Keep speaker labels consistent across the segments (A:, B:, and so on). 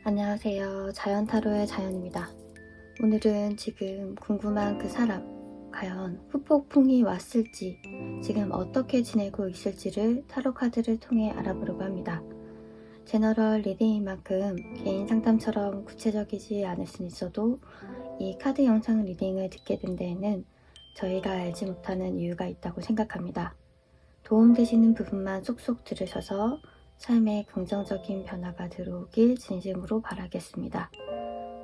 A: 안녕하세요. 자연타로의 자연입니다. 오늘은 지금 궁금한 그 사람, 과연 후폭풍이 왔을지, 지금 어떻게 지내고 있을지를 타로 카드를 통해 알아보려고 합니다. 제너럴 리딩인 만큼 개인 상담처럼 구체적이지 않을 수는 있어도 이 카드 영상 리딩을 듣게 된 데에는 저희가 알지 못하는 이유가 있다고 생각합니다. 도움되시는 부분만 쏙쏙 들으셔서 삶에 긍정적인 변화가 들어오길 진심으로 바라겠습니다.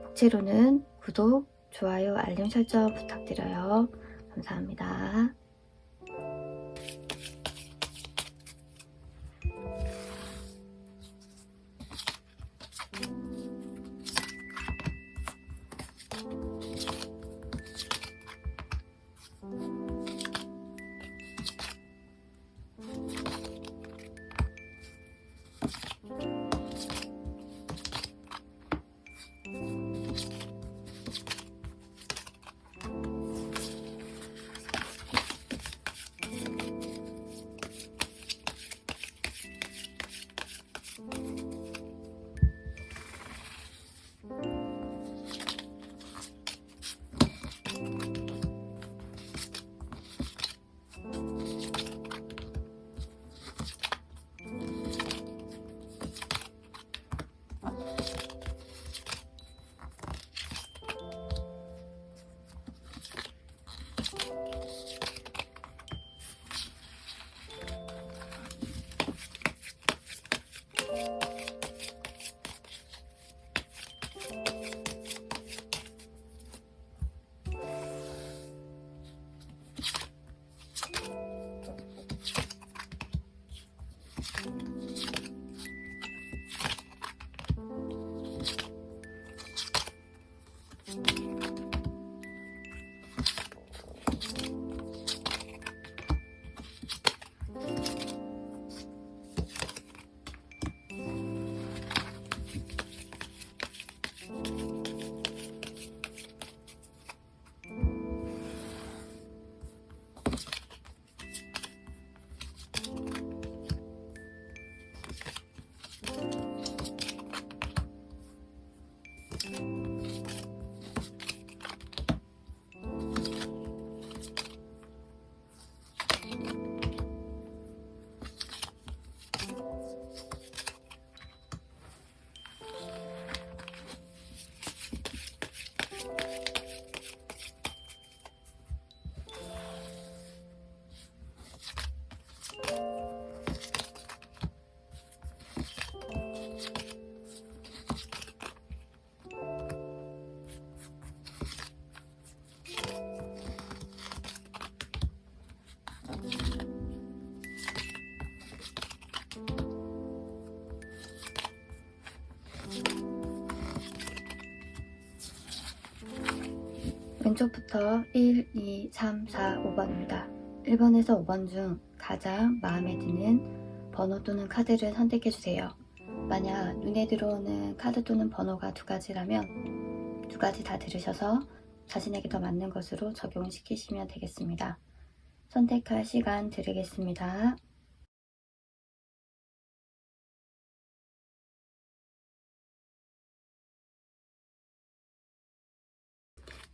A: 복채로는 구독, 좋아요, 알림 설정 부탁드려요. 감사합니다. 왼쪽부터 1, 2, 3, 4, 5번입니다. 1번에서 5번 중 가장 마음에 드는 번호 또는 카드를 선택해주세요. 만약 눈에 들어오는 카드 또는 번호가 두 가지라면 두 가지 다 들으셔서 자신에게 더 맞는 것으로 적용시키시면 되겠습니다. 선택할 시간 드리겠습니다.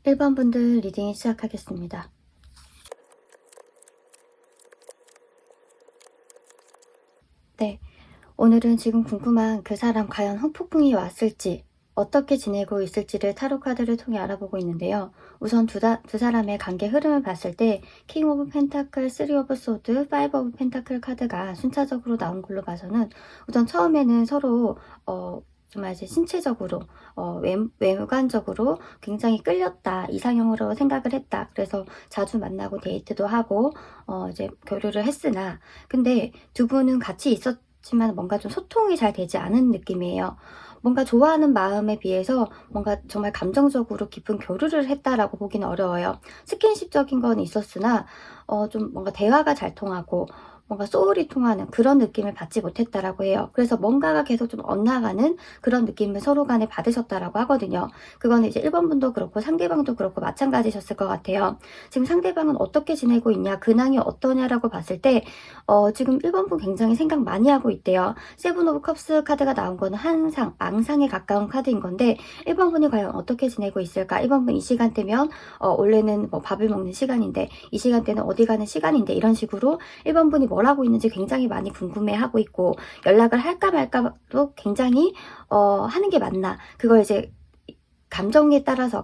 A: (1번) 분들 리딩 시작하겠습니다. 네, 오늘은 지금 궁금한 그 사람 과연 후폭풍이 왔을지, 어떻게 지내고 있을지를 타로 카드를 통해 알아보고 있는데요. 우선 두 사람의 관계 흐름을 봤을 때 킹 오브 펜타클, 3 오브 소드, 5 오브 펜타클 카드가 순차적으로 나온 걸로 봐서는 우선 처음에는 서로 정말 이제 신체적으로 외관적으로 굉장히 끌렸다, 이상형으로 생각을 했다. 그래서 자주 만나고 데이트도 하고 이제 교류를 했으나, 근데 두 분은 같이 있었지만 뭔가 좀 소통이 잘 되지 않은 느낌이에요. 뭔가 좋아하는 마음에 비해서 뭔가 정말 감정적으로 깊은 교류를 했다라고 보기는 어려워요. 스킨십적인 건 있었으나 좀 뭔가 대화가 잘 통하고 뭔가 소울이 통하는 그런 느낌을 받지 못했다라고 해요. 그래서 뭔가가 계속 좀 엇나가는 그런 느낌을 서로 간에 받으셨다라고 하거든요. 그거는 이제 1번 분도 그렇고 상대방도 그렇고 마찬가지셨을 것 같아요. 지금 상대방은 어떻게 지내고 있냐, 근황이 어떠냐라고 봤을 때 지금 1번 분 굉장히 생각 많이 하고 있대요. 세븐 오브 컵스 카드가 나온 거는 한상, 망상에 가까운 카드인 건데 1번 분이 과연 어떻게 지내고 있을까? 1번 분 이 시간대면 원래는 뭐 밥을 먹는 시간인데 이 시간대는 어디 가는 시간인데, 이런 식으로 1번 분이 뭘 하고 있는지 굉장히 많이 궁금해하고 있고, 연락을 할까 말까도 굉장히 하는 게 맞나, 그걸 이제 감정에 따라서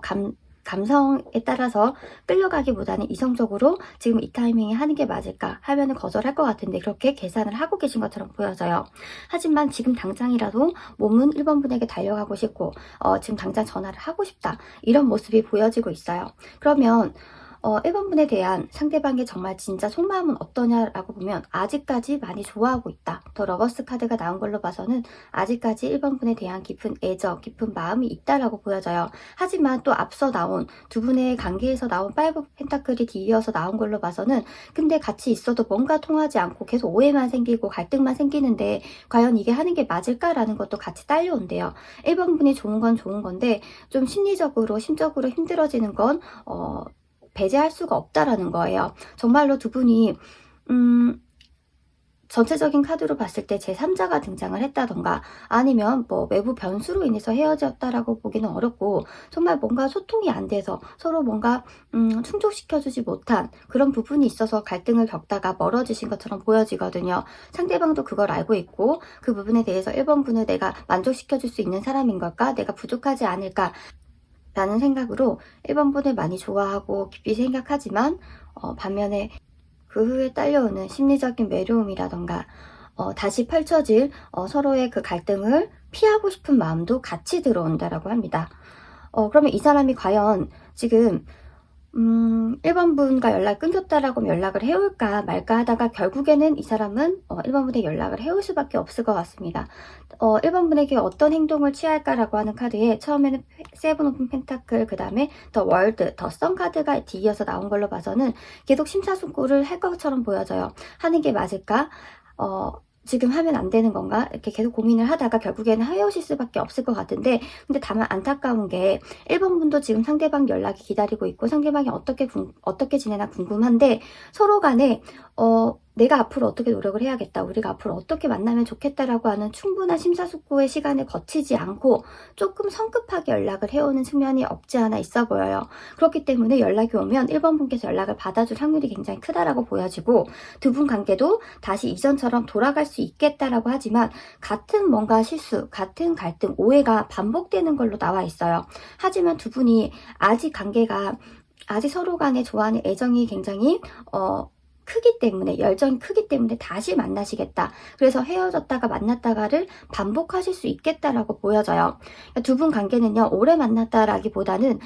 A: 감성에 따라서 끌려가기보다는 이성적으로 지금 이 타이밍에 하는 게 맞을까 하면은 거절할 것 같은데, 그렇게 계산을 하고 계신 것처럼 보여져요. 하지만 지금 당장이라도 몸은 1번 분에게 달려가고 싶고 지금 당장 전화를 하고 싶다, 이런 모습이 보여지고 있어요. 그러면 1번 분에 대한 상대방의 정말 진짜 속마음은 어떠냐라고 보면 아직까지 많이 좋아하고 있다. 더 러버스 카드가 나온 걸로 봐서는 아직까지 1번 분에 대한 깊은 애정, 깊은 마음이 있다라고 보여져요. 하지만 또 앞서 나온 두 분의 관계에서 나온 5 펜타클이 뒤이어서 나온 걸로 봐서는, 근데 같이 있어도 뭔가 통하지 않고 계속 오해만 생기고 갈등만 생기는데 과연 이게 하는 게 맞을까라는 것도 같이 딸려온대요. 1번 분이 좋은 건 좋은 건데 좀 심리적으로, 심적으로 힘들어지는 건 배제할 수가 없다라는 거예요. 정말로 두 분이 전체적인 카드로 봤을 때 제3자가 등장을 했다던가, 아니면 뭐 외부 변수로 인해서 헤어졌다라고 보기는 어렵고, 정말 뭔가 소통이 안 돼서 서로 뭔가 충족시켜주지 못한 그런 부분이 있어서 갈등을 겪다가 멀어지신 것처럼 보여지거든요. 상대방도 그걸 알고 있고 그 부분에 대해서 1번 분을 내가 만족시켜줄 수 있는 사람인 걸까, 내가 부족하지 않을까 라는 생각으로 1번 분을 많이 좋아하고 깊이 생각하지만, 반면에 그 후에 딸려오는 심리적인 외로움이라던가 다시 펼쳐질 서로의 그 갈등을 피하고 싶은 마음도 같이 들어온다라고 합니다. 그러면 이 사람이 과연 지금 1번 분과 연락이 끊겼다라고 하면 연락을 해올까 말까 하다가 결국에는 이 사람은 1번 분에게 연락을 해올 수밖에 없을 것 같습니다. 1번 분에게 어떤 행동을 취할까라고 하는 카드에 처음에는 세븐 오브 펜타클, 그 다음에 더 월드, 더 선 카드가 뒤이어서 나온 걸로 봐서는 계속 심사숙고를 할 것처럼 보여져요. 하는 게 맞을까? 지금 하면 안 되는 건가? 이렇게 계속 고민을 하다가 결국에는 헤어질 수밖에 없을 것 같은데, 근데 다만 안타까운 게 1번 분도 지금 상대방 연락이 기다리고 있고 상대방이 어떻게 지내나 궁금한데, 서로 간에 내가 앞으로 어떻게 노력을 해야겠다, 우리가 앞으로 어떻게 만나면 좋겠다라고 하는 충분한 심사숙고의 시간을 거치지 않고 조금 성급하게 연락을 해오는 측면이 없지 않아 있어 보여요. 그렇기 때문에 연락이 오면 1번 분께서 연락을 받아줄 확률이 굉장히 크다라고 보여지고, 두 분 관계도 다시 이전처럼 돌아갈 수 있겠다라고 하지만 같은 뭔가 실수, 같은 갈등, 오해가 반복되는 걸로 나와 있어요. 하지만 두 분이 아직 관계가, 아직 서로 간에 좋아하는 애정이 굉장히 크기 때문에, 열정이 크기 때문에 다시 만나시겠다, 그래서 헤어졌다가 만났다가를 반복하실 수 있겠다라고 보여져요. 두 분 관계는요, 오래 만났다라기보다는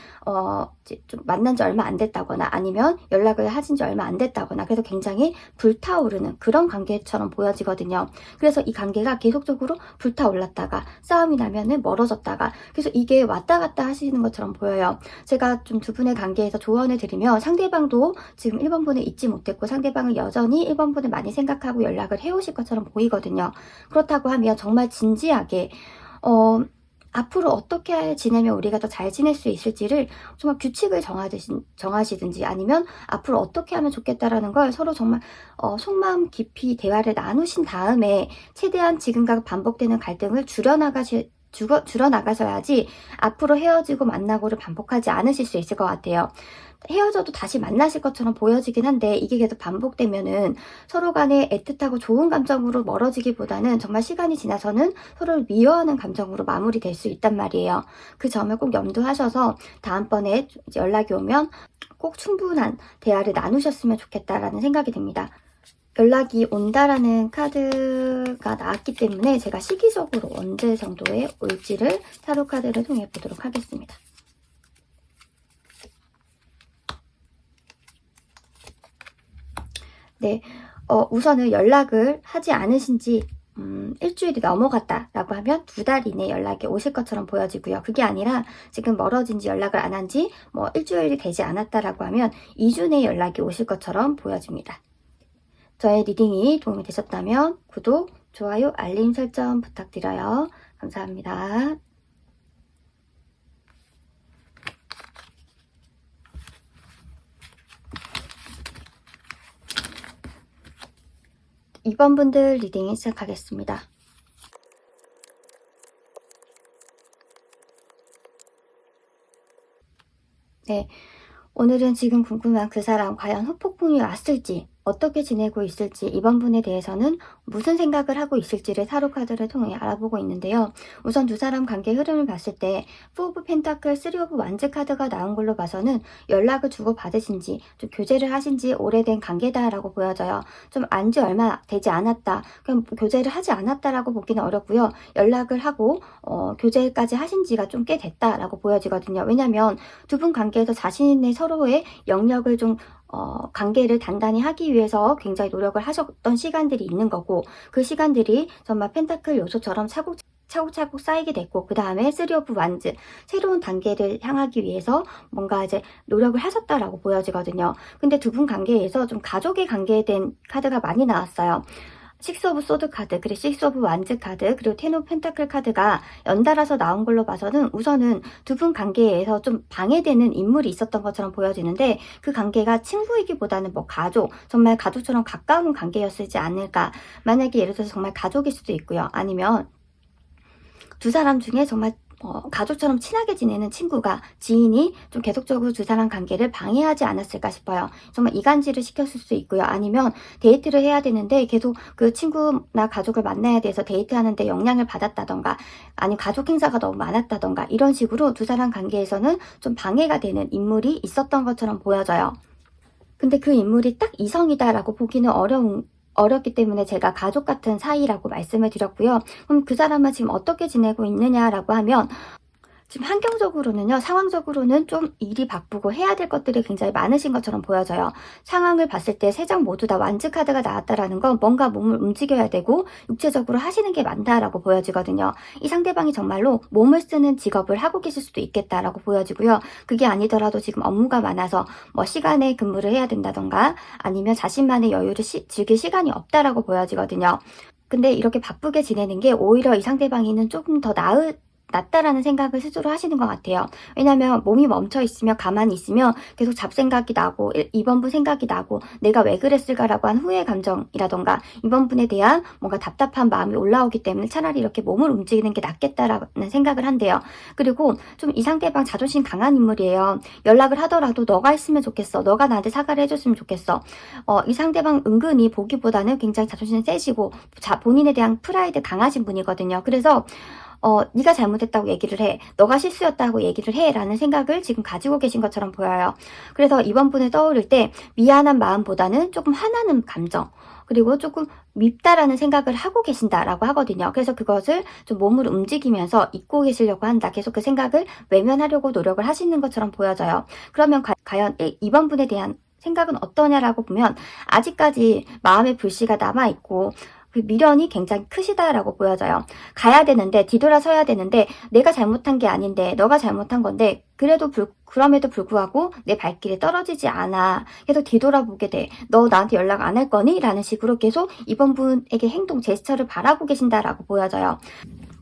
A: 이제 좀 만난 지 얼마 안 됐다거나 아니면 연락을 하신 지 얼마 안 됐다거나, 그래서 굉장히 불타오르는 그런 관계처럼 보여지거든요. 그래서 이 관계가 계속적으로 불타올랐다가 싸움이 나면은 멀어졌다가, 그래서 이게 왔다 갔다 하시는 것처럼 보여요. 제가 좀 두 분의 관계에서 조언을 드리면, 상대방도 지금 1번 분을 잊지 못했고 상대방은 여전히 1번 분을 많이 생각하고 연락을 해오실 것처럼 보이거든요. 그렇다고 하면 정말 진지하게 앞으로 어떻게 지내면 우리가 더 잘 지낼 수 있을지를 정말 규칙을 정하시든지, 아니면 앞으로 어떻게 하면 좋겠다라는 걸 서로 정말 속마음 깊이 대화를 나누신 다음에 최대한 지금과 반복되는 갈등을 줄여나가셔야지 앞으로 헤어지고 만나고를 반복하지 않으실 수 있을 것 같아요. 헤어져도 다시 만나실 것처럼 보여지긴 한데, 이게 계속 반복되면은 서로 간에 애틋하고 좋은 감정으로 멀어지기보다는 정말 시간이 지나서는 서로를 미워하는 감정으로 마무리될 수 있단 말이에요. 그 점을 꼭 염두하셔서 다음번에 연락이 오면 꼭 충분한 대화를 나누셨으면 좋겠다라는 생각이 듭니다. 연락이 온다라는 카드가 나왔기 때문에 제가 시기적으로 언제 정도에 올지를 타로 카드를 통해 보도록 하겠습니다. 네, 우선은 연락을 하지 않으신지 일주일이 넘어갔다라고 하면 2달 이내 연락이 오실 것처럼 보여지고요. 그게 아니라 지금 멀어진 지 연락을 안 한 지 뭐 일주일이 되지 않았다라고 하면 2주 내에 연락이 오실 것처럼 보여집니다. 저의 리딩이 도움이 되셨다면 구독, 좋아요, 알림 설정 부탁드려요. 감사합니다. 이번 분들 리딩 시작하겠습니다. 네, 오늘은 지금 궁금한 그 사람 과연 후폭풍이 왔을지, 어떻게 지내고 있을지, 이번 분에 대해서는 무슨 생각을 하고 있을지를 타로 카드를 통해 알아보고 있는데요. 우선 두 사람 관계 흐름을 봤을 때 4 오브 펜타클, 3 오브 완즈 카드가 나온 걸로 봐서는 연락을 주고받으신지 좀 교제를 하신지 오래된 관계다라고 보여져요. 좀 안지 얼마 되지 않았다, 그럼 교제를 하지 않았다라고 보기는 어렵고요. 연락을 하고 교제까지 하신 지가 좀 꽤 됐다라고 보여지거든요. 왜냐면 두 분 관계에서 자신의 서로의 영역을 좀 관계를 단단히 하기 위해서 굉장히 노력을 하셨던 시간들이 있는 거고, 그 시간들이 정말 펜타클 요소처럼 차곡차곡 쌓이게 됐고, 그 다음에 3 오브 완즈, 새로운 단계를 향하기 위해서 뭔가 이제 노력을 하셨다라고 보여지거든요. 근데 두 분 관계에서 좀 가족의 관계에 대한 카드가 많이 나왔어요. 6 오브 소드 카드, 그리고 6 오브 완즈 카드, 그리고 10 오브 펜타클 카드가 연달아서 나온 걸로 봐서는 우선은 두 분 관계에서 좀 방해되는 인물이 있었던 것처럼 보여지는데, 그 관계가 친구이기보다는 뭐 가족, 정말 가족처럼 가까운 관계였지 않을까. 만약에 예를 들어서 정말 가족일 수도 있고요. 아니면 두 사람 중에 정말 가족처럼 친하게 지내는 친구가, 지인이 좀 계속적으로 두 사람 관계를 방해하지 않았을까 싶어요. 정말 이간질을 시켰을 수 있고요. 아니면 데이트를 해야 되는데 계속 그 친구나 가족을 만나야 돼서 데이트하는데 영향을 받았다던가, 아니면 가족 행사가 너무 많았다던가, 이런 식으로 두 사람 관계에서는 좀 방해가 되는 인물이 있었던 것처럼 보여져요. 근데 그 인물이 딱 이성이다라고 보기는 어렵기 때문에 제가 가족 같은 사이라고 말씀을 드렸고요. 그럼 그 사람은 지금 어떻게 지내고 있느냐라고 하면, 지금 환경적으로는요, 상황적으로는 좀 일이 바쁘고 해야 될 것들이 굉장히 많으신 것처럼 보여져요. 상황을 봤을 때 세 장 모두 다 완즈 카드가 나왔다라는 건 뭔가 몸을 움직여야 되고 육체적으로 하시는 게 많다라고 보여지거든요. 이 상대방이 정말로 몸을 쓰는 직업을 하고 계실 수도 있겠다라고 보여지고요. 그게 아니더라도 지금 업무가 많아서 뭐 시간에 근무를 해야 된다던가, 아니면 자신만의 여유를 즐길 시간이 없다라고 보여지거든요. 근데 이렇게 바쁘게 지내는 게 오히려 이 상대방이는 조금 더 낫다라는 생각을 스스로 하시는 것 같아요. 왜냐면 몸이 멈춰 있으면, 가만히 있으면 계속 잡생각이 나고, 이번 분 생각이 나고, 내가 왜 그랬을까라고 한 후회 감정이라던가, 이번 분에 대한 뭔가 답답한 마음이 올라오기 때문에 차라리 이렇게 몸을 움직이는 게 낫겠다라는 생각을 한대요. 그리고 좀 이 상대방 자존심 강한 인물이에요. 연락을 하더라도 너가 했으면 좋겠어, 너가 나한테 사과를 해줬으면 좋겠어. 이 상대방 은근히 보기보다는 굉장히 자존심 세시고 본인에 대한 프라이드 강하신 분이거든요. 그래서 네가 잘못했다고 얘기를 해, 너가 실수였다고 얘기를 해 라는 생각을 지금 가지고 계신 것처럼 보여요. 그래서 이번 분을 떠오를 때 미안한 마음보다는 조금 화나는 감정, 그리고 조금 밉다라는 생각을 하고 계신다라고 하거든요. 그래서 그것을 좀 몸을 움직이면서 잊고 계시려고 한다. 계속 그 생각을 외면하려고 노력을 하시는 것처럼 보여져요. 그러면 과연 이번 분에 대한 생각은 어떠냐라고 보면, 아직까지 마음의 불씨가 남아있고 그 미련이 굉장히 크시다라고 보여져요. 가야 되는데, 뒤돌아서야 되는데, 내가 잘못한 게 아닌데, 너가 잘못한 건데, 그럼에도 불구하고 내 발길이 떨어지지 않아. 계속 뒤돌아보게 돼. 너 나한테 연락 안 할 거니? 라는 식으로 계속 이번 분에게 행동, 제스처를 바라고 계신다라고 보여져요.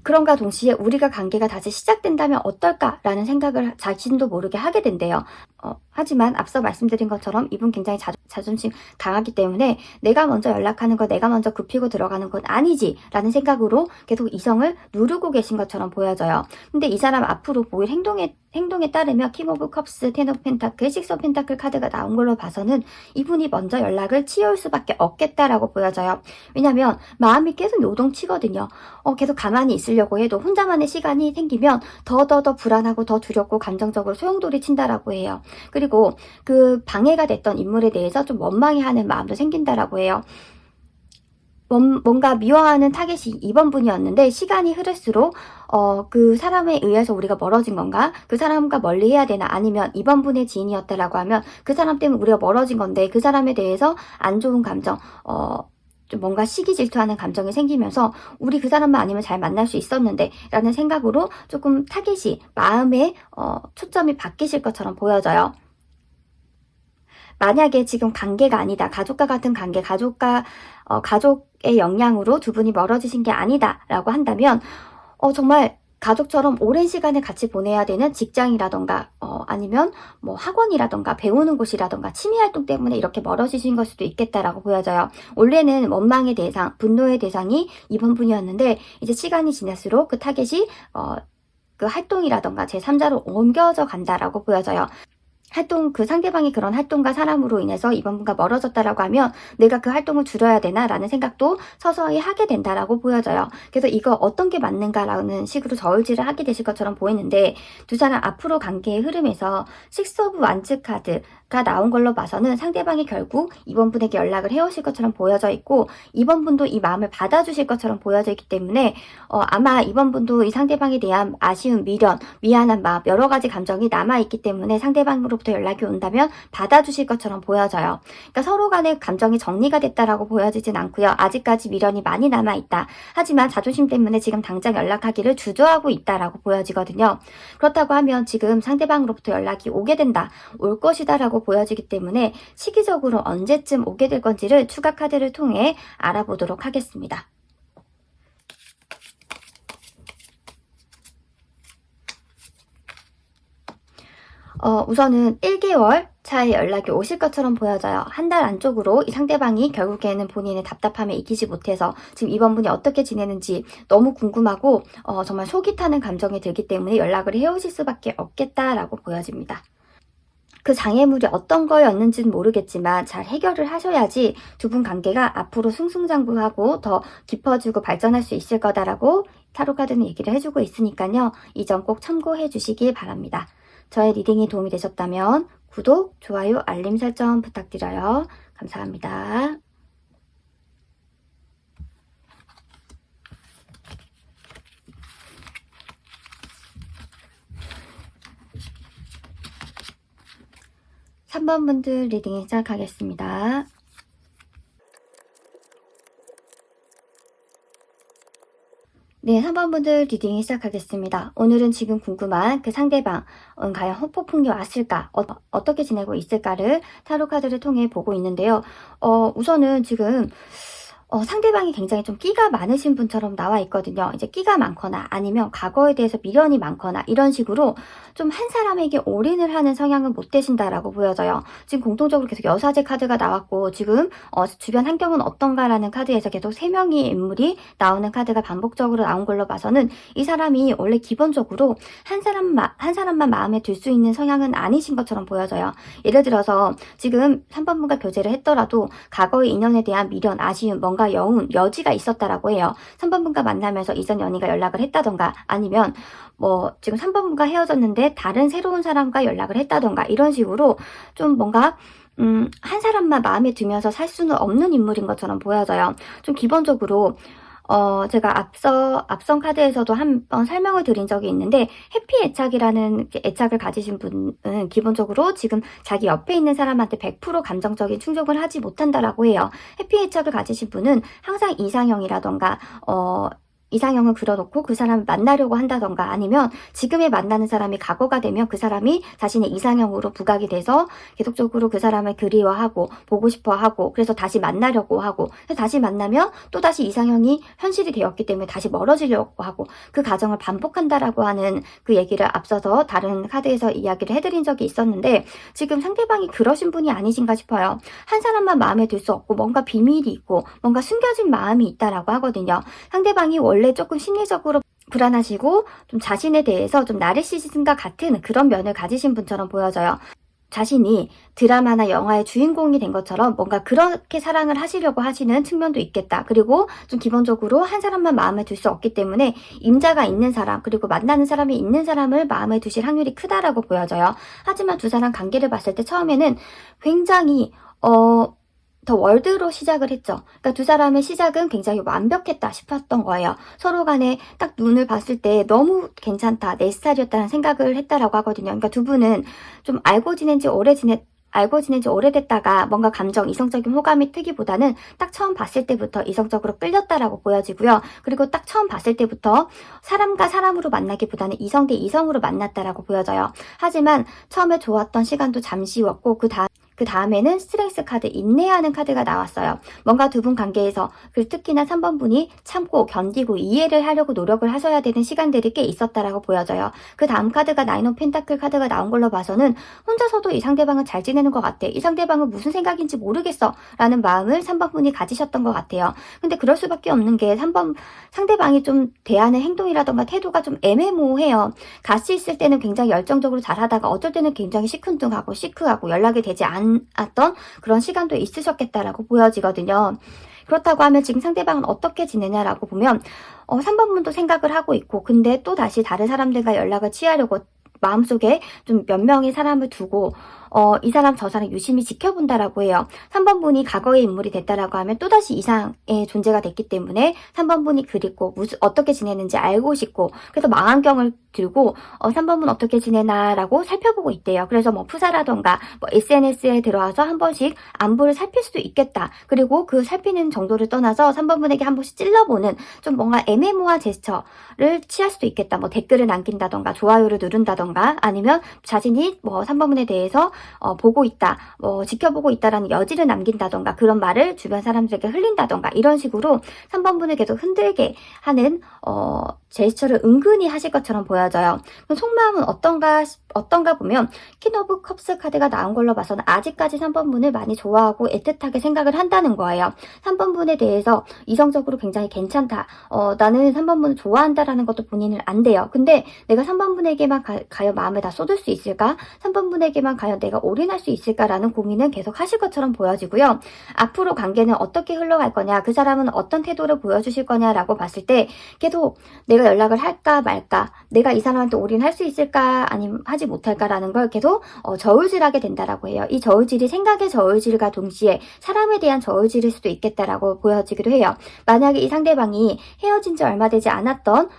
A: 그런가 동시에 우리가 관계가 다시 시작된다면 어떨까라는 생각을 자신도 모르게 하게 된대요. 하지만 앞서 말씀드린 것처럼 이분 굉장히 자존심 강하기 때문에 내가 먼저 연락하는 거, 내가 먼저 굽히고 들어가는 건 아니지 라는 생각으로 계속 이성을 누르고 계신 것처럼 보여져요. 근데 이 사람 앞으로 보일 행동에 따르면 킹 오브 컵스, 10 오브 펜타클, 6 오브 펜타클 카드가 나온 걸로 봐서는 이분이 먼저 연락을 치울 수밖에 없겠다라고 보여져요. 왜냐면 마음이 계속 요동치거든요. 계속 가만히 있으려고 해도 혼자만의 시간이 생기면 더 불안하고 더 두렵고 감정적으로 소용돌이 친다라고 해요. 그리고 그 방해가 됐던 인물에 대해서 좀 원망해하는 마음도 생긴다라고 해요. 뭔가 미워하는 타겟이 2번 분이었는데 시간이 흐를수록 그 사람에 의해서 우리가 멀어진 건가? 그 사람과 멀리 해야 되나? 아니면 2번 분의 지인이었다라고 하면 그 사람 때문에 우리가 멀어진 건데 그 사람에 대해서 안 좋은 감정, 좀 뭔가 시기 질투하는 감정이 생기면서 우리 그 사람만 아니면 잘 만날 수 있었는데 라는 생각으로 조금 타겟이 마음의 초점이 바뀌실 것처럼 보여져요. 만약에 지금 관계가 아니다. 가족과 같은 관계, 가족의 영향으로 두 분이 멀어지신 게 아니다라고 한다면 정말 가족처럼 오랜 시간을 같이 보내야 되는 직장이라던가 아니면 뭐 학원이라던가 배우는 곳이라던가 취미활동 때문에 이렇게 멀어지신 걸 수도 있겠다라고 보여져요. 원래는 원망의 대상, 분노의 대상이 이번 분이었는데 이제 시간이 지날수록 그 타겟이 그 활동이라던가 제3자로 옮겨져 간다라고 보여져요. 그 상대방이 그런 활동과 사람으로 인해서 이번 분과 멀어졌다라고 하면 내가 그 활동을 줄여야 되나라는 생각도 서서히 하게 된다라고 보여져요. 그래서 이거 어떤 게 맞는가라는 식으로 저울질을 하게 되실 것처럼 보이는데 두 사람 앞으로 관계의 흐름에서 식스 오브 완츠 카드가 나온 걸로 봐서는 상대방이 결국 이번 분에게 연락을 해오실 것처럼 보여져 있고 이번 분도 이 마음을 받아주실 것처럼 보여져 있기 때문에 아마 이번 분도 이 상대방에 대한 아쉬움, 미련, 미안한 마음 여러 가지 감정이 남아있기 때문에 상대방으로부터 연락이 온다면 받아주실 것처럼 보여져요. 그러니까 서로 간의 감정이 정리가 됐다라고 보여지진 않고요. 아직까지 미련이 많이 남아있다. 하지만 자존심 때문에 지금 당장 연락하기를 주저하고 있다라고 보여지거든요. 그렇다고 하면 지금 상대방으로부터 연락이 오게 된다, 올 것이다 라고 보여지기 때문에 시기적으로 언제쯤 오게 될 건지를 추가 카드를 통해 알아보도록 하겠습니다. 우선은 1개월 차에 연락이 오실 것처럼 보여져요. 한 달 안쪽으로 이 상대방이 결국에는 본인의 답답함을 이기지 못해서 지금 이번 분이 어떻게 지내는지 너무 궁금하고 정말 속이 타는 감정이 들기 때문에 연락을 해오실 수밖에 없겠다라고 보여집니다. 그 장애물이 어떤 거였는지는 모르겠지만 잘 해결을 하셔야지 두 분 관계가 앞으로 승승장구하고 더 깊어지고 발전할 수 있을 거다라고 타로카드는 얘기를 해주고 있으니까요. 이 점 꼭 참고해 주시길 바랍니다. 저의 리딩이 도움이 되셨다면 구독, 좋아요, 알림 설정 부탁드려요. 감사합니다. 삼 번 분들 리딩 시작하겠습니다. 네, 3번 분들 리딩 시작하겠습니다. 오늘은 지금 궁금한 그 상대방은 과연 후폭풍이 왔을까? 어떻게 지내고 있을까를 타로 카드를 통해 보고 있는데요. 우선은 지금 상대방이 굉장히 좀 끼가 많으신 분처럼 나와 있거든요. 이제 끼가 많거나 아니면 과거에 대해서 미련이 많거나 이런 식으로 좀 한 사람에게 올인을 하는 성향은 못 되신다라고 보여져요. 지금 공통적으로 계속 여사제 카드가 나왔고 지금 주변 환경은 어떤가라는 카드에서 계속 3명의 인물이 나오는 카드가 반복적으로 나온 걸로 봐서는 이 사람이 원래 기본적으로 한 사람만 마음에 들 수 있는 성향은 아니신 것처럼 보여져요. 예를 들어서 지금 3번 분과 교제를 했더라도 과거의 인연에 대한 미련, 아쉬움, 뭔가 여지가 있었다라고 해요. 3번 분과 만나면서 이전 연인과 연락을 했다던가 아니면 뭐 지금 3번 분과 헤어졌는데 다른 새로운 사람과 연락을 했다던가 이런 식으로 좀 뭔가 한 사람만 마음에 들면서 살 수는 없는 인물인 것처럼 보여져요. 좀 기본적으로 제가 앞선 카드에서도 한번 설명을 드린 적이 있는데 해피 애착이라는 애착을 가지신 분은 기본적으로 지금 자기 옆에 있는 사람한테 100% 감정적인 충족을 하지 못한다라고 해요. 해피 애착을 가지신 분은 항상 이상형이라던가 이상형을 그려놓고 그 사람을 만나려고 한다던가 아니면 지금에 만나는 사람이 과거가 되면 그 사람이 자신의 이상형으로 부각이 돼서 계속적으로 그 사람을 그리워하고 보고 싶어하고 그래서 다시 만나려고 하고 그래서 다시 만나면 또다시 이상형이 현실이 되었기 때문에 다시 멀어지려고 하고 그 과정을 반복한다라고 하는 그 얘기를 앞서서 다른 카드에서 이야기를 해드린 적이 있었는데 지금 상대방이 그러신 분이 아니신가 싶어요. 한 사람만 마음에 들 수 없고 뭔가 비밀이 있고 뭔가 숨겨진 마음이 있다라고 하거든요. 상대방이 원래 조금 심리적으로 불안하시고 좀 자신에 대해서 좀 나르시시즘과 같은 그런 면을 가지신 분처럼 보여져요. 자신이 드라마나 영화의 주인공이 된 것처럼 뭔가 그렇게 사랑을 하시려고 하시는 측면도 있겠다. 그리고 좀 기본적으로 한 사람만 마음에 들 수 없기 때문에 임자가 있는 사람 그리고 만나는 사람이 있는 사람을 마음에 두실 확률이 크다라고 보여져요. 하지만 두 사람 관계를 봤을 때 처음에는 굉장히 더 월드로 시작을 했죠. 그러니까 두 사람의 시작은 굉장히 완벽했다 싶었던 거예요. 서로 간에 딱 눈을 봤을 때 너무 괜찮다, 내 스타일이었다는 생각을 했다라고 하거든요. 그러니까 두 분은 좀 알고 지낸 지 오래됐다가 뭔가 감정, 이성적인 호감이 트기보다는 딱 처음 봤을 때부터 이성적으로 끌렸다라고 보여지고요. 그리고 딱 처음 봤을 때부터 사람과 사람으로 만나기보다는 이성 대 이성으로 만났다라고 보여져요. 하지만 처음에 좋았던 시간도 잠시였고 그 다음에는 스트렝스 카드, 인내하는 카드가 나왔어요. 뭔가 두 분 관계에서 특히나 3번 분이 참고 견디고 이해를 하려고 노력을 하셔야 되는 시간들이 꽤 있었다라고 보여져요. 그 다음 카드가 나인 오브 펜타클 카드가 나온 걸로 봐서는 혼자서도 이 상대방은 잘 지내는 것 같아. 이 상대방은 무슨 생각인지 모르겠어 라는 마음을 3번 분이 가지셨던 것 같아요. 근데 그럴 수밖에 없는 게 3번 상대방이 좀 대하는 행동이라던가 태도가 좀 애매모호해요. 같이 있을 때는 굉장히 열정적으로 잘하다가 어쩔 때는 굉장히 시큰둥하고 시크하고 연락이 되지 않았던 그런 시간도 있으셨겠다라고 보여지거든요. 그렇다고 하면 지금 상대방은 어떻게 지내냐라고 보면 3번 분도 생각을 하고 있고, 근데 또 다시 다른 사람들과 연락을 취하려고 마음속에 좀 몇 명의 사람을 두고 이 사람 저 사람 유심히 지켜본다라고 해요. 3번 분이 과거의 인물이 됐다라고 하면 또다시 이상의 존재가 됐기 때문에 3번 분이 그립고 어떻게 지내는지 알고 싶고, 그래서 망원경을 들고 3번 분 어떻게 지내나라고 살펴보고 있대요. 그래서 뭐 푸사라던가 뭐 SNS에 들어와서 한 번씩 안부를 살필 수도 있겠다. 그리고 그 살피는 정도를 떠나서 3번 분에게 한 번씩 찔러보는 좀 뭔가 애매모호한 제스처를 취할 수도 있겠다. 뭐 댓글을 남긴다던가 좋아요를 누른다던가 아니면 자신이 뭐 3번 분에 대해서 보고 있다, 지켜보고 있다라는 여지를 남긴다던가 그런 말을 주변 사람들에게 흘린다던가 이런 식으로 3번 분을 계속 흔들게 하는 제스처를 은근히 하실 것처럼 보여져요. 그럼 속마음은 어떤가 보면 퀸 오브 컵스 카드가 나온 걸로 봐서는 아직까지 3번 분을 많이 좋아하고 애틋하게 생각을 한다는 거예요. 3번 분에 대해서 이성적으로 굉장히 괜찮다, 나는 3번 분을 좋아한다라는 것도 본인은 안 돼요. 근데 내가 3번 분에게만 과연 마음을 다 쏟을 수 있을까? 3번 분에게만 과연 내가 올인할 수 있을까라는 고민은 계속 하실 것처럼 보여지고요. 앞으로 관계는 어떻게 흘러갈 거냐, 그 사람은 어떤 태도를 보여주실 거냐라고 봤을 때 계속 내가 연락을 할까 말까, 내가 이 사람한테 올인할 수 있을까 아니면 하지 못할까라는 걸 계속 저울질하게 된다라고 해요. 이 저울질이 생각의 저울질과 동시에 사람에 대한 저울질일 수도 있겠다라고 보여지기도 해요. 만약에 이 상대방이 헤어진 지 얼마 되지 않았던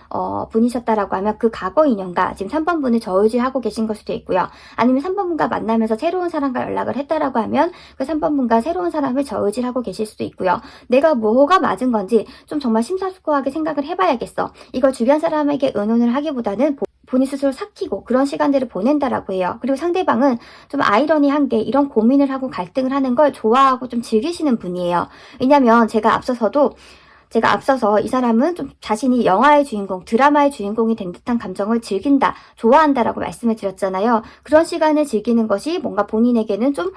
A: 분이셨다라고 하면 그 과거 인연과 지금 3번 분을 저울질하고 계신 걸 수도 있고요. 아니면 3번 분과 만나면서 새로운 사람과 연락을 했다라고 하면 그 3번 분과 새로운 사람을 저울질하고 계실 수도 있고요. 내가 뭐가 맞은 건지 좀 정말 심사숙고하게 생각을 해봐야겠어. 이걸 주변 사람에게 의논을 하기보다는 본인 스스로 삭히고 그런 시간들을 보낸다라고 해요. 그리고 상대방은 좀 아이러니한 게 이런 고민을 하고 갈등을 하는 걸 좋아하고 좀 즐기시는 분이에요. 왜냐면 제가 앞서서 이 사람은 좀 자신이 영화의 주인공, 드라마의 주인공이 된 듯한 감정을 즐긴다, 좋아한다라고 말씀을 드렸잖아요. 그런 시간을 즐기는 것이 뭔가 본인에게는 좀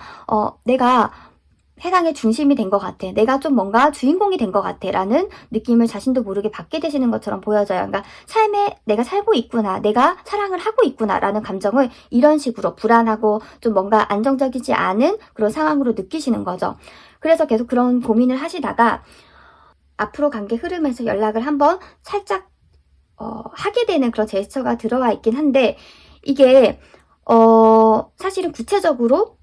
A: 내가 세상의 중심이 된 것 같아, 내가 좀 뭔가 주인공이 된 것 같아 라는 느낌을 자신도 모르게 받게 되시는 것처럼 보여져요. 그러니까 삶에 내가 살고 있구나, 내가 사랑을 하고 있구나 라는 감정을 이런 식으로 불안하고 좀 뭔가 안정적이지 않은 그런 상황으로 느끼시는 거죠. 그래서 계속 그런 고민을 하시다가 앞으로 관계 흐름에서 연락을 한번 살짝 하게 되는 그런 제스처가 들어와 있긴 한데, 이게 사실은 구체적으로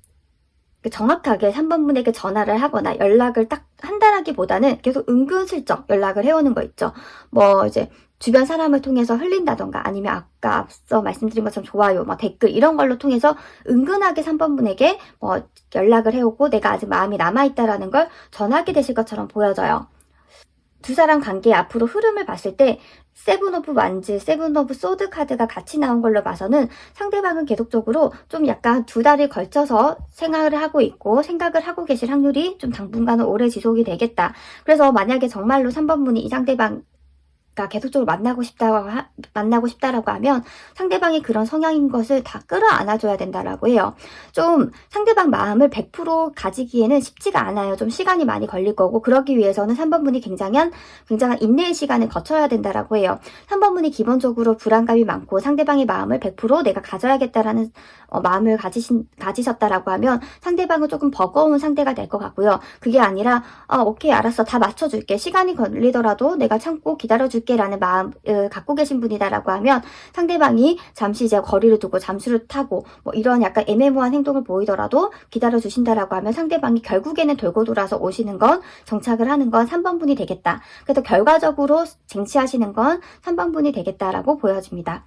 A: 정확하게 3번 분에게 전화를 하거나 연락을 딱 한다라기보다는 계속 은근슬쩍 연락을 해오는 거 있죠. 뭐 이제 주변 사람을 통해서 흘린다던가 아니면 아까 앞서 말씀드린 것처럼 좋아요, 뭐 댓글 이런 걸로 통해서 은근하게 3번 분에게 연락을 해오고 내가 아직 마음이 남아있다라는 걸 전하게 되실 것처럼 보여져요. 두 사람 관계의 앞으로 흐름을 봤을 때 세븐 오브 완즈, 세븐 오브 소드 카드가 같이 나온 걸로 봐서는 상대방은 계속적으로 좀 약간 두 달을 걸쳐서 생각을 하고 계실 확률이 좀 당분간은 오래 지속이 되겠다. 그래서 만약에 정말로 3번 분이 이 상대방 계속적으로 만나고 싶다라고 하면 상대방이 그런 성향인 것을 다 끌어안아줘야 된다라고 해요. 좀 상대방 마음을 100% 가지기에는 쉽지가 않아요. 좀 시간이 많이 걸릴 거고, 그러기 위해서는 3번 분이 굉장한 인내의 시간을 거쳐야 된다라고 해요. 3번 분이 기본적으로 불안감이 많고 상대방의 마음을 100% 내가 가져야겠다라는 마음을 가지셨다라고 하면 상대방은 조금 버거운 상대가 될 것 같고요. 그게 아니라 오케이 알았어, 다 맞춰줄게, 시간이 걸리더라도 내가 참고 기다려줄게 도와줄게 라는 마음을 갖고 계신 분이다라고 하면 상대방이 잠시 이제 거리를 두고 잠수를 타고 뭐 이런 약간 애매모호한 행동을 보이더라도 기다려 주신다라고 하면 상대방이 결국에는 돌고 돌아서 오시는 건, 정착을 하는 건 3번 분이 되겠다. 그래서 결과적으로 쟁취하시는 건 3번 분이 되겠다라고 보여집니다.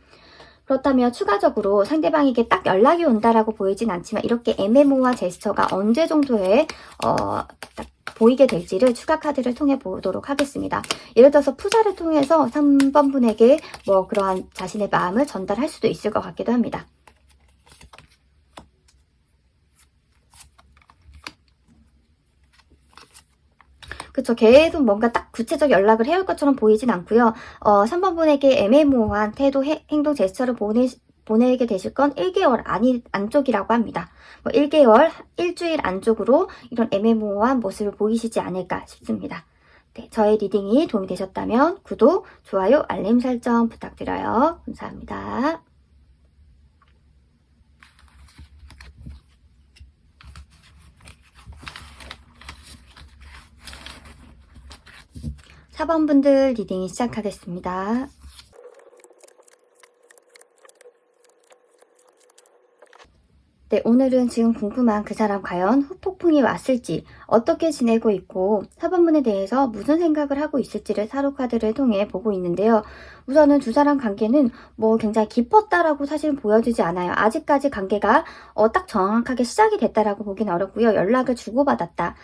A: 그렇다면 추가적으로 상대방에게 딱 연락이 온다라고 보이진 않지만 이렇게 애매모호한 제스처가 언제 정도에 딱 보이게 될지를 추가 카드를 통해 보도록 하겠습니다. 예를 들어서 푸사를 통해서 3번 분에게 뭐 그러한 자신의 마음을 전달할 수도 있을 것 같기도 합니다. 그쵸. 계속 뭔가 딱 구체적 연락을 해올 것처럼 보이진 않고요. 3번 분에게 애매모호한 태도, 행동, 제스처를 보내게 되실 건 1개월 안쪽이라고 합니다. 뭐 1개월, 일주일 안쪽으로 이런 애매모호한 모습을 보이시지 않을까 싶습니다. 네, 저의 리딩이 도움이 되셨다면 구독, 좋아요, 알림 설정 부탁드려요. 감사합니다. (4번) 분들 리딩 시작하겠습니다. 네, 오늘은 지금 궁금한 그 사람 과연 후폭풍이 왔을지, 어떻게 지내고 있고 4번 분에 대해서 무슨 생각을 하고 있을지를 타로 카드를 통해 보고 있는데요. 우선은 두 사람 관계는 뭐 굉장히 깊었다라고 사실은 보여지지 않아요. 아직까지 관계가 딱 정확하게 시작이 됐다라고 보긴 어렵고요. 연락을 주고받았다.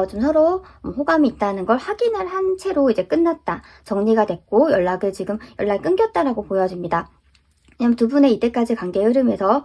A: 좀 서로 호감이 있다는 걸 확인을 한 채로 이제 끝났다. 정리가 됐고 연락이 끊겼다라고 보여집니다. 왜냐면 두 분의 이때까지 관계의 흐름에서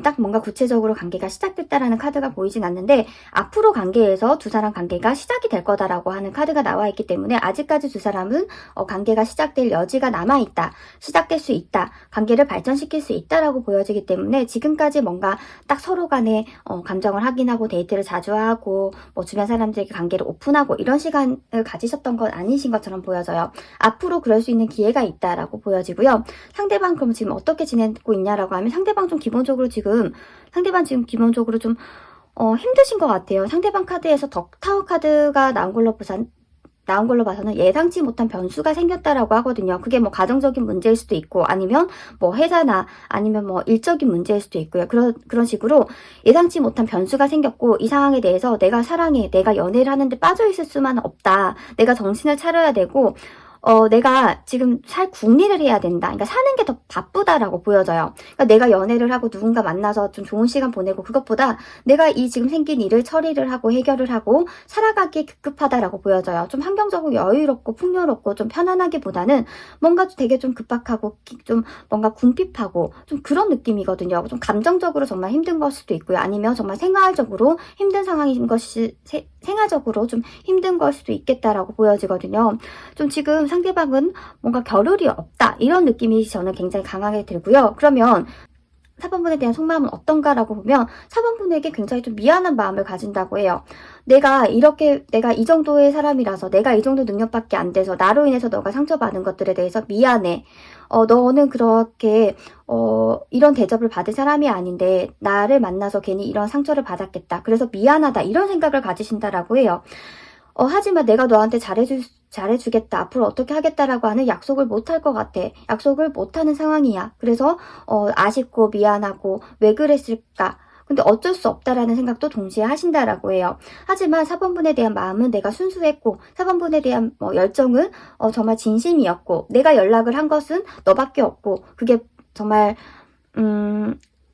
A: 딱 뭔가 구체적으로 관계가 시작됐다라는 카드가 보이진 않는데 앞으로 관계에서 두 사람 관계가 시작이 될 거다라고 하는 카드가 나와 있기 때문에 아직까지 두 사람은 관계가 시작될 여지가 남아있다. 시작될 수 있다. 관계를 발전시킬 수 있다라고 보여지기 때문에 지금까지 뭔가 딱 서로 간에 감정을 확인하고 데이트를 자주 하고 뭐 주변 사람들에게 관계를 오픈하고 이런 시간을 가지셨던 건 아니신 것처럼 보여져요. 앞으로 그럴 수 있는 기회가 있다라고 보여지고요. 상대방 그럼 지금 어떻게 지내고 있냐라고 하면 상대방 좀 기본적으로 지금 기본적으로 좀 힘드신 것 같아요. 상대방 카드에서 덕타워 카드가 나온 걸로 봐서는 예상치 못한 변수가 생겼다라고 하거든요. 그게 뭐 가정적인 문제일 수도 있고 아니면 뭐 회사나 아니면 뭐 일적인 문제일 수도 있고요. 그런 식으로 예상치 못한 변수가 생겼고 이 상황에 대해서 내가 사랑해, 내가 연애를 하는데 빠져 있을 수만 없다. 내가 정신을 차려야 되고 내가 지금 살 궁리를 해야 된다. 그러니까 사는 게 더 바쁘다라고 보여져요. 그러니까 내가 연애를 하고 누군가 만나서 좀 좋은 시간 보내고 그것보다 내가 이 지금 생긴 일을 처리를 하고 해결을 하고 살아가기에 급급하다라고 보여져요. 좀 환경적으로 여유롭고 풍요롭고 좀 편안하기보다는 뭔가 되게 좀 급박하고 좀 뭔가 궁핍하고 좀 그런 느낌이거든요. 좀 감정적으로 정말 힘든 걸 수도 있고요. 아니면 정말 생활적으로 힘든 상황인 것이 생활적으로 좀 힘든 걸 수도 있겠다라고 보여지거든요. 좀 지금 상대방은 뭔가 겨를이 없다 이런 느낌이 저는 굉장히 강하게 들고요. 그러면 4번 분에 대한 속마음은 어떤가라고 보면 4번 분에게 굉장히 좀 미안한 마음을 가진다고 해요. 내가 이 정도의 사람이라서 내가 이 정도 능력밖에 안 돼서 나로 인해서 너가 상처받은 것들에 대해서 미안해. 너는 그렇게 이런 대접을 받을 사람이 아닌데 나를 만나서 괜히 이런 상처를 받았겠다. 그래서 미안하다 이런 생각을 가지신다라고 해요. 하지만 내가 너한테 잘해주겠다. 앞으로 어떻게 하겠다라고 하는 약속을 못 할 것 같아. 약속을 못 하는 상황이야. 그래서, 아쉽고 미안하고 왜 그랬을까? 근데 어쩔 수 없다라는 생각도 동시에 하신다라고 해요. 하지만 4번분에 대한 마음은 내가 순수했고, 4번분에 대한 열정은 정말 진심이었고, 내가 연락을 한 것은 너밖에 없고, 그게 정말,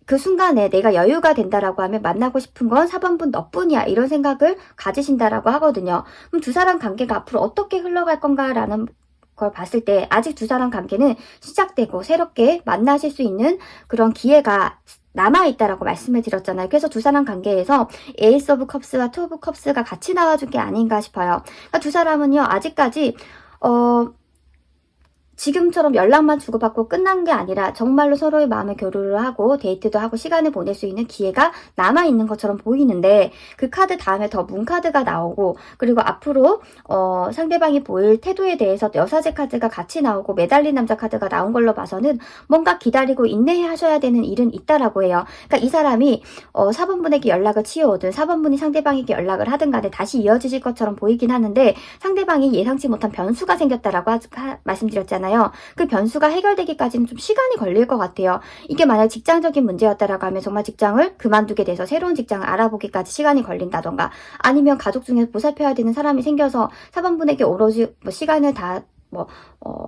A: 그 순간에 내가 여유가 된다라고 하면 만나고 싶은 건 4번분 너뿐이야 이런 생각을 가지신다라고 하거든요. 그럼 두 사람 관계가 앞으로 어떻게 흘러갈 건가라는 걸 봤을 때 아직 두 사람 관계는 시작되고 새롭게 만나실 수 있는 그런 기회가 남아있다라고 말씀을 드렸잖아요. 그래서 두 사람 관계에서 에이스 오브 컵스와 투 오브 컵스가 같이 나와준 게 아닌가 싶어요. 그러니까 두 사람은요 아직까지 지금처럼 연락만 주고받고 끝난 게 아니라 정말로 서로의 마음의 교류를 하고 데이트도 하고 시간을 보낼 수 있는 기회가 남아있는 것처럼 보이는데 그 카드 다음에 더 문카드가 나오고 그리고 앞으로 상대방이 보일 태도에 대해서 여사제 카드가 같이 나오고 매달린 남자 카드가 나온 걸로 봐서는 뭔가 기다리고 인내해 하셔야 되는 일은 있다라고 해요. 그러니까 이 사람이 4번분에게 연락을 취해오든 4번분이 상대방에게 연락을 하든 간에 다시 이어지실 것처럼 보이긴 하는데 상대방이 예상치 못한 변수가 생겼다라고 말씀드렸잖아요. 그 변수가 해결되기까지는 좀 시간이 걸릴 것 같아요. 이게 만약 직장적인 문제였다라고 하면 정말 직장을 그만두게 돼서 새로운 직장을 알아보기까지 시간이 걸린다던가 아니면 가족 중에서 보살펴야 되는 사람이 생겨서 4번분에게 오로지 시간을 다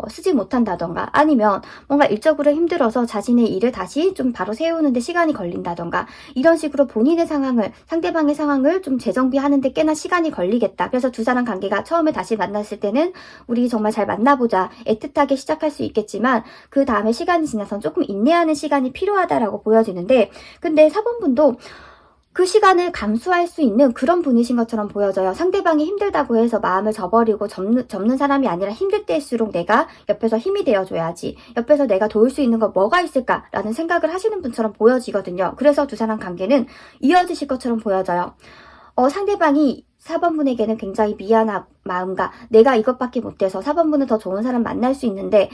A: 쓰지 못한다던가 아니면 뭔가 일적으로 힘들어서 자신의 일을 다시 좀 바로 세우는데 시간이 걸린다던가 이런 식으로 본인의 상황을 상대방의 상황을 좀 재정비하는데 꽤나 시간이 걸리겠다. 그래서 두 사람 관계가 처음에 다시 만났을 때는 우리 정말 잘 만나보자 애틋하게 시작할 수 있겠지만 그 다음에 시간이 지나서 조금 인내하는 시간이 필요하다라고 보여지는데 근데 4번분도 그 시간을 감수할 수 있는 그런 분이신 것처럼 보여져요. 상대방이 힘들다고 해서 마음을 저버리고 접는 사람이 아니라 힘들 때일수록 내가 옆에서 힘이 되어줘야지. 옆에서 내가 도울 수 있는 거 뭐가 있을까라는 생각을 하시는 분처럼 보여지거든요. 그래서 두 사람 관계는 이어지실 것처럼 보여져요. 상대방이 4번분에게는 굉장히 미안한 마음과 내가 이것밖에 못해서 4번분은 더 좋은 사람 만날 수 있는데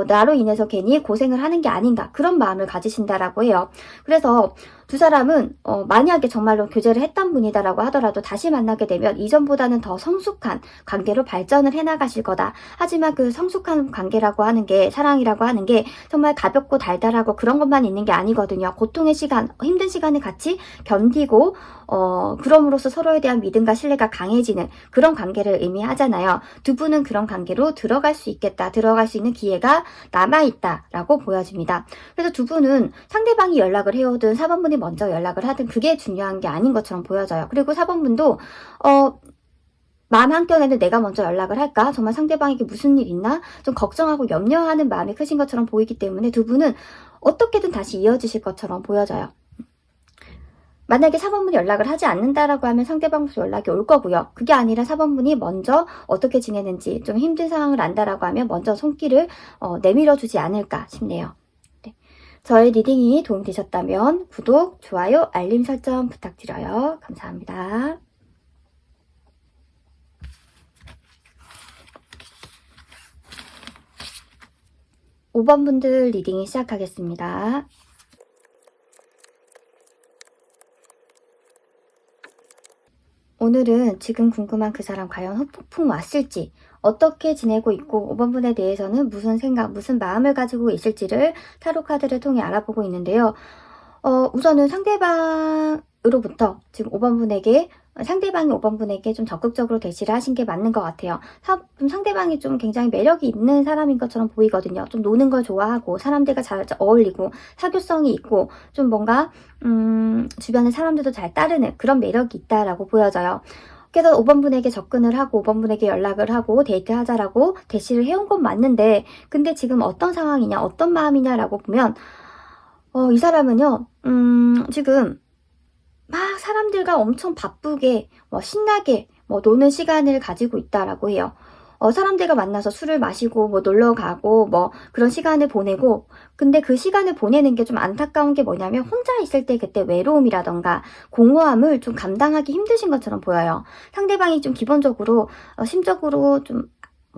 A: 나로 인해서 괜히 고생을 하는 게 아닌가 그런 마음을 가지신다라고 해요. 그래서 두 사람은 만약에 정말로 교제를 했던 분이다라고 하더라도 다시 만나게 되면 이전보다는 더 성숙한 관계로 발전을 해나가실 거다. 하지만 그 성숙한 관계라고 하는 게 사랑이라고 하는 게 정말 가볍고 달달하고 그런 것만 있는 게 아니거든요. 고통의 시간, 힘든 시간을 같이 견디고 그럼으로써 서로에 대한 믿음과 신뢰가 강해지는 그런 관계를 의미하잖아요. 두 분은 그런 관계로 들어갈 수 있겠다. 들어갈 수 있는 기회가 남아있다라고 보여집니다. 그래서 두 분은 상대방이 연락을 해오든 4번분이 먼저 연락을 하든 그게 중요한 게 아닌 것처럼 보여져요. 그리고 4번분도 마음 한켠에는 내가 먼저 연락을 할까? 정말 상대방에게 무슨 일 있나? 좀 걱정하고 염려하는 마음이 크신 것처럼 보이기 때문에 두 분은 어떻게든 다시 이어지실 것처럼 보여져요. 만약에 4번분이 연락을 하지 않는다라고 하면 상대방부터 연락이 올 거고요. 그게 아니라 4번분이 먼저 어떻게 지내는지 좀 힘든 상황을 안다라고 하면 먼저 손길을 내밀어 주지 않을까 싶네요. 네. 저의 리딩이 도움되셨다면 구독, 좋아요, 알림 설정 부탁드려요. 감사합니다. 5번분들 리딩이 시작하겠습니다. 오늘은 지금 궁금한 그 사람 과연 후폭풍 왔을지 어떻게 지내고 있고 5번분에 대해서는 무슨 생각, 무슨 마음을 가지고 있을지를 타로 카드를 통해 알아보고 있는데요. 우선은 상대방으로부터 지금 5번분에게 상대방이 5번분에게 좀 적극적으로 대시를 하신 게 맞는 것 같아요. 좀 상대방이 좀 굉장히 매력이 있는 사람인 것처럼 보이거든요. 좀 노는 걸 좋아하고 사람들과 잘 어울리고 사교성이 있고 좀 뭔가 주변의 사람들도 잘 따르는 그런 매력이 있다라고 보여져요. 그래서 5번분에게 접근을 하고 5번분에게 연락을 하고 데이트하자라고 대시를 해온 건 맞는데 근데 지금 어떤 상황이냐 어떤 마음이냐라고 보면 이 사람은요 지금 막 사람들과 엄청 바쁘게 신나게 노는 시간을 가지고 있다라고 해요. 사람들과 만나서 술을 마시고 놀러 가고 그런 시간을 보내고 근데 그 시간을 보내는 게 좀 안타까운 게 뭐냐면 혼자 있을 때 그때 외로움이라던가 공허함을 좀 감당하기 힘드신 것처럼 보여요. 상대방이 좀 기본적으로 심적으로 좀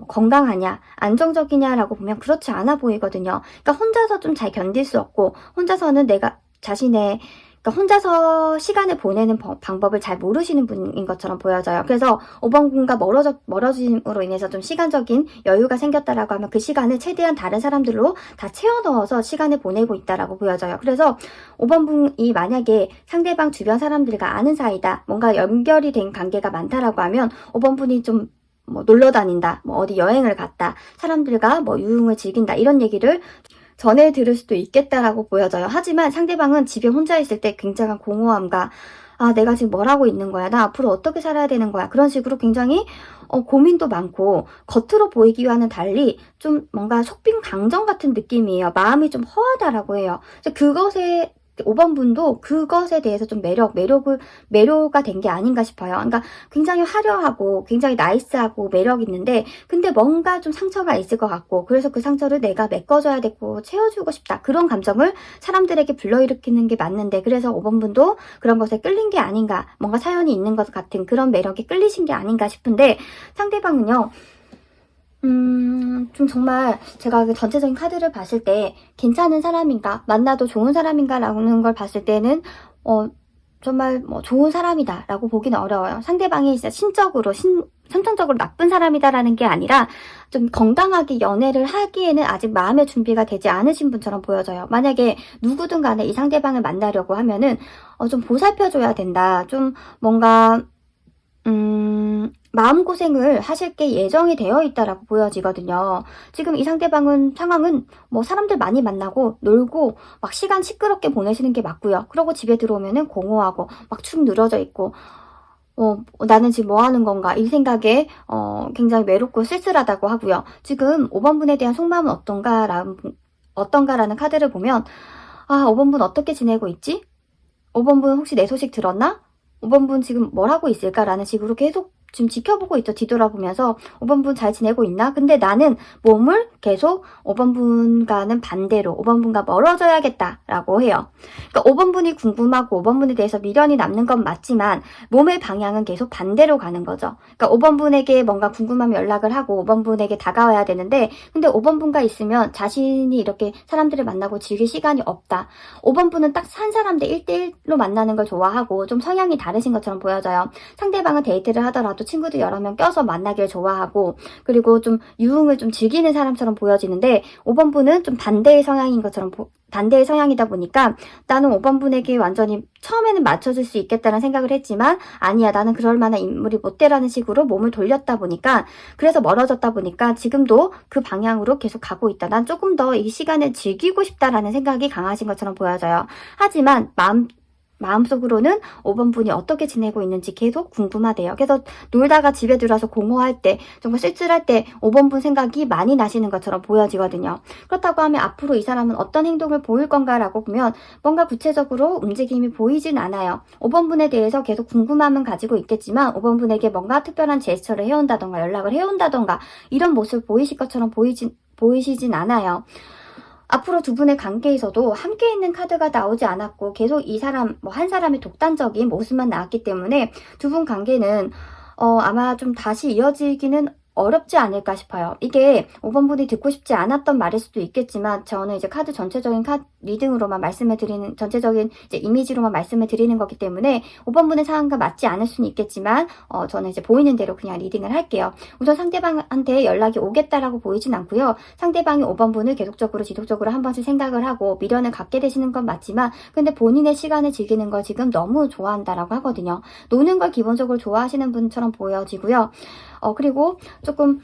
A: 건강하냐 안정적이냐라고 보면 그렇지 않아 보이거든요. 그러니까 혼자서 좀 잘 견딜 수 없고 혼자서는 내가 자신의 그러니까 혼자서 시간을 보내는 방법을 잘 모르시는 분인 것처럼 보여져요. 그래서 5번분과 멀어짐으로 인해서 좀 시간적인 여유가 생겼다라고 하면 그 시간을 최대한 다른 사람들로 다 채워 넣어서 시간을 보내고 있다라고 보여져요. 그래서 5번분이 만약에 상대방 주변 사람들과 아는 사이다, 뭔가 연결이 된 관계가 많다라고 하면 5번분이 좀 놀러 다닌다, 어디 여행을 갔다, 사람들과 유흥을 즐긴다 이런 얘기를 전해 들을 수도 있겠다라고 보여져요. 하지만 상대방은 집에 혼자 있을 때 굉장한 공허함과 내가 지금 뭘 하고 있는 거야? 나 앞으로 어떻게 살아야 되는 거야? 그런 식으로 굉장히 고민도 많고 겉으로 보이기와는 달리 좀 뭔가 속빈 강정 같은 느낌이에요. 마음이 좀 허하다라고 해요. 그래서 그것에 5번 분도 그것에 대해서 좀 매료가 된 게 아닌가 싶어요. 그러니까 굉장히 화려하고 굉장히 나이스하고 매력 있는데 근데 뭔가 좀 상처가 있을 것 같고 그래서 그 상처를 내가 메꿔줘야 되고 채워주고 싶다. 그런 감정을 사람들에게 불러일으키는 게 맞는데 그래서 5번 분도 그런 것에 끌린 게 아닌가 뭔가 사연이 있는 것 같은 그런 매력에 끌리신 게 아닌가 싶은데 상대방은요. 좀 정말 제가 그 전체적인 카드를 봤을 때 괜찮은 사람인가, 만나도 좋은 사람인가라는 걸 봤을 때는 정말 뭐 좋은 사람이다라고 보기는 어려워요. 상대방이 진짜 선천적으로 나쁜 사람이다라는 게 아니라 좀 건강하게 연애를 하기에는 아직 마음의 준비가 되지 않으신 분처럼 보여져요. 만약에 누구든 간에 이 상대방을 만나려고 하면은 좀 보살펴줘야 된다. 좀 뭔가 마음고생을 하실 게 예정이 되어 있다라고 보여지거든요. 지금 이 상황은 뭐 사람들 많이 만나고 놀고 막 시간 시끄럽게 보내시는 게 맞고요. 그러고 집에 들어오면은 공허하고 막 축 늘어져 있고 나는 지금 뭐 하는 건가 이 생각에 굉장히 외롭고 쓸쓸하다고 하고요. 지금 5번 분에 대한 속마음은 어떤가라는 카드를 보면 5번 분 어떻게 지내고 있지? 5번 분 혹시 내 소식 들었나? 5번 분 지금 뭘 하고 있을까라는 식으로 계속 지금 지켜보고 있죠. 뒤돌아보면서 5번 분 잘 지내고 있나? 근데 나는 몸을 계속 5번 분과는 반대로 5번 분과 멀어져야겠다라고 해요. 그러니까 5번 분이 궁금하고 5번 분에 대해서 미련이 남는 건 맞지만 몸의 방향은 계속 반대로 가는 거죠. 그러니까 5번 분에게 뭔가 궁금하면 연락을 하고 5번 분에게 다가와야 되는데 근데 5번 분과 있으면 자신이 이렇게 사람들을 만나고 즐길 시간이 없다. 5번 분은 딱 한 사람 대 1대1로 만나는 걸 좋아하고 좀 성향이 다르신 것처럼 보여져요. 상대방은 데이트를 하더라도 친구들 여러 명 껴서 만나길 좋아하고 그리고 좀 유흥을 좀 즐기는 사람처럼 보여지는데 5번 분은 좀 반대의 성향이다 보니까 나는 5번 분에게 완전히 처음에는 맞춰줄 수 있겠다는 생각을 했지만 아니야 나는 그럴 만한 인물이 못 돼라는 식으로 몸을 돌렸다 보니까 그래서 멀어졌다 보니까 지금도 그 방향으로 계속 가고 있다. 난 조금 더 이 시간을 즐기고 싶다라는 생각이 강하신 것처럼 보여져요. 하지만 마음속으로는 5번 분이 어떻게 지내고 있는지 계속 궁금하대요. 그래서 놀다가 집에 들어와서 공허할 때, 정말 쓸쓸할 때 5번 분 생각이 많이 나시는 것처럼 보여지거든요. 그렇다고 하면 앞으로 이 사람은 어떤 행동을 보일 건가라고 보면 뭔가 구체적으로 움직임이 보이진 않아요. 5번 분에 대해서 계속 궁금함은 가지고 있겠지만 5번 분에게 뭔가 특별한 제스처를 해온다던가 연락을 해온다던가 이런 모습을 보이실 것처럼 보이시진 않아요. 앞으로 두 분의 관계에서도 함께 있는 카드가 나오지 않았고 계속 이 사람, 한 사람의 독단적인 모습만 나왔기 때문에 두 분 관계는 아마 좀 다시 이어지기는 어렵지 않을까 싶어요. 이게 5번 분이 듣고 싶지 않았던 말일 수도 있겠지만 저는 이제 카드 전체적인 리딩으로만 전체적인 이제 이미지로만 말씀을 드리는 거기 때문에 5번 분의 상황과 맞지 않을 수는 있겠지만 저는 이제 보이는 대로 그냥 리딩을 할게요. 우선 상대방한테 연락이 오겠다라고 보이진 않고요. 상대방이 5번 분을 지속적으로 한 번씩 생각을 하고 미련을 갖게 되시는 건 맞지만 근데 본인의 시간을 즐기는 걸 지금 너무 좋아한다라고 하거든요. 노는 걸 기본적으로 좋아하시는 분처럼 보여지고요. 그리고 조금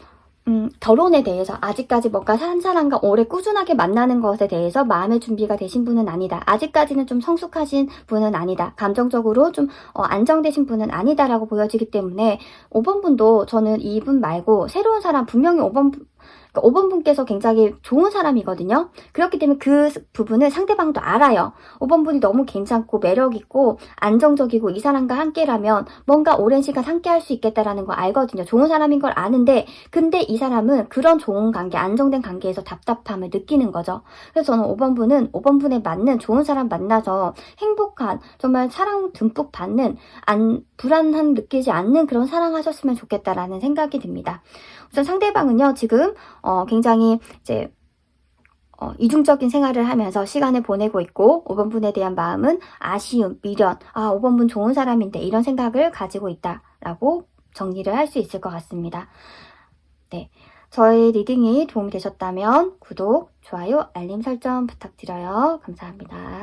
A: 결혼에 대해서 아직까지 뭔가 한 사람과 오래 꾸준하게 만나는 것에 대해서 마음의 준비가 되신 분은 아니다. 아직까지는 좀 성숙하신 분은 아니다. 감정적으로 좀 안정되신 분은 아니다라고 보여지기 때문에 5번 분도 저는 이분 말고 새로운 사람 분명히 5번 분께서 굉장히 좋은 사람이거든요. 그렇기 때문에 그 부분을 상대방도 알아요. 5번 분이 너무 괜찮고 매력있고 안정적이고 이 사람과 함께라면 뭔가 오랜 시간 함께 할 수 있겠다라는 거 알거든요. 좋은 사람인 걸 아는데 근데 이 사람은 그런 좋은 관계, 안정된 관계에서 답답함을 느끼는 거죠. 그래서 저는 5번 분은 5번 분에 맞는 좋은 사람 만나서 행복한 정말 사랑 듬뿍 받는 불안함 느끼지 않는 그런 사랑하셨으면 좋겠다라는 생각이 듭니다. 우선 상대방은요 지금 굉장히 이제 이중적인 생활을 하면서 시간을 보내고 있고 5번 분에 대한 마음은 아쉬움, 미련, 5번 분 좋은 사람인데 이런 생각을 가지고 있다라고 정리를 할 수 있을 것 같습니다. 네, 저의 리딩이 도움이 되셨다면 구독, 좋아요, 알림 설정 부탁드려요. 감사합니다.